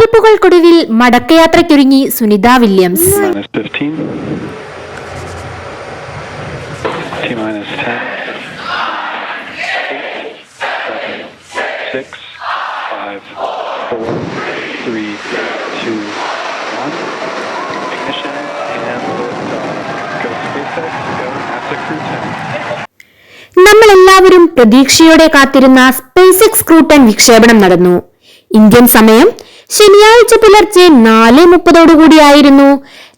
കാത്തിരിപ്പുകൾക്കൊടുവിൽ മടക്കയാത്രയ്ക്കൊരുങ്ങി Sunitha Williams. നമ്മളെല്ലാവരും പ്രതീക്ഷയോടെ കാത്തിരുന്ന സ്പേസ് എക്സ് ക്രൂ 10 വിക്ഷേപണം നടന്നു. ഇന്ത്യൻ സമയം ശനിയാഴ്ച പുലർച്ചെ 4:30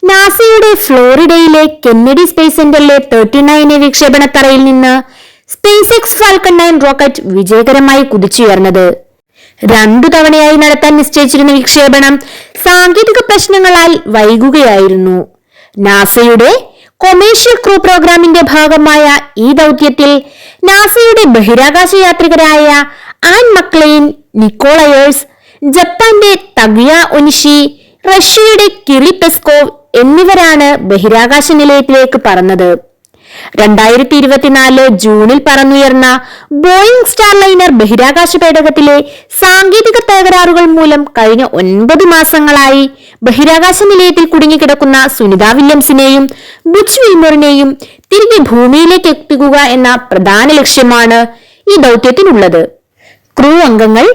നാസയുടെ ഫ്ലോറിഡയിലെ കെന്നഡി സ്പേസ് സെന്ററിലെ 39 വിക്ഷേപണത്തറയിൽ നിന്ന് സ്പേസ് എക്സ് ഫാൽക്കൺ 9 റോക്കറ്റ് വിജയകരമായി കുതിച്ചുയർന്നത്. 2 തവണയായി നടത്താൻ നിശ്ചയിച്ചിരുന്ന വിക്ഷേപണം സാങ്കേതിക പ്രശ്നങ്ങളാൽ വൈകുകയായിരുന്നു. നാസയുടെ കൊമേഴ്ഷ്യൽ ക്രൂ പ്രോഗ്രാമിന്റെ ഭാഗമായ ഈ ദൗത്യത്തിൽ നാസയുടെ ബഹിരാകാശ യാത്രികരായ ആൻ മക്ലെയിൻ, നിക്കോളയേഴ്സ്, ജപ്പാന്റെ തഗുയ ഒനിഷി, റഷ്യയുടെ കിറി പെസ്കോവ് എന്നിവരാണ് ബഹിരാകാശ നിലയത്തിലേക്ക് പറന്നത്. 2024 ജൂണിൽ പറന്നുയർന്ന ബോയിംഗ് സ്റ്റാർലൈനർ ബഹിരാകാശ പേടകത്തിലെ സാങ്കേതിക തകരാറുകൾ മൂലം കഴിഞ്ഞ 9 മാസങ്ങളായി ബഹിരാകാശ നിലയത്തിൽ കുടുങ്ങിക്കിടക്കുന്ന സുനിത വില്യംസിനെയും ബുച്ച് വിൽമോറിനെയും തിരികെ ഭൂമിയിലേക്ക് എത്തിക്കുക എന്ന പ്രധാന ലക്ഷ്യമാണ് ഈ ദൗത്യത്തിനുള്ളത്. ക്രൂ അംഗങ്ങൾ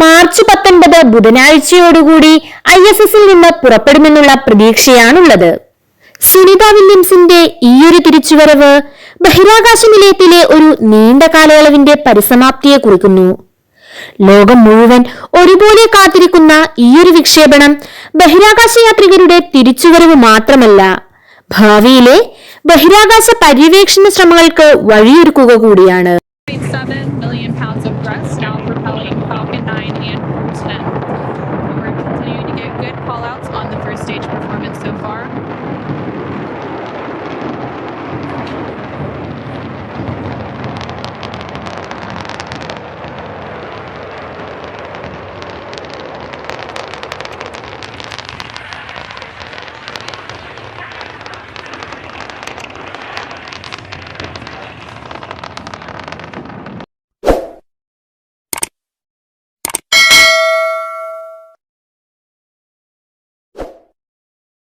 മാർച്ച് 19 ബുധനാഴ്ചയോടുകൂടി ISSൽ നിന്ന് പുറപ്പെടുമെന്നുള്ള പ്രതീക്ഷയാണുള്ളത്. സുനിത വില്യംസിന്റെ ഈയൊരു തിരിച്ചുവരവ് ബഹിരാകാശ നിലയത്തിലെ ഒരു നീണ്ട കാലയളവിന്റെ പരിസമാപ്തിയെ കുറിക്കുന്നു. ലോകം മുഴുവൻ ഒരുപോലെ കാത്തിരിക്കുന്ന ഈയൊരു വിക്ഷേപണം ബഹിരാകാശ യാത്രികരുടെ തിരിച്ചുവരവ് മാത്രമല്ല, ഭാവിയിലെ ബഹിരാകാശ പര്യവേക്ഷണ ശ്രമങ്ങൾക്ക് വഴിയൊരുക്കുക കൂടിയാണ്.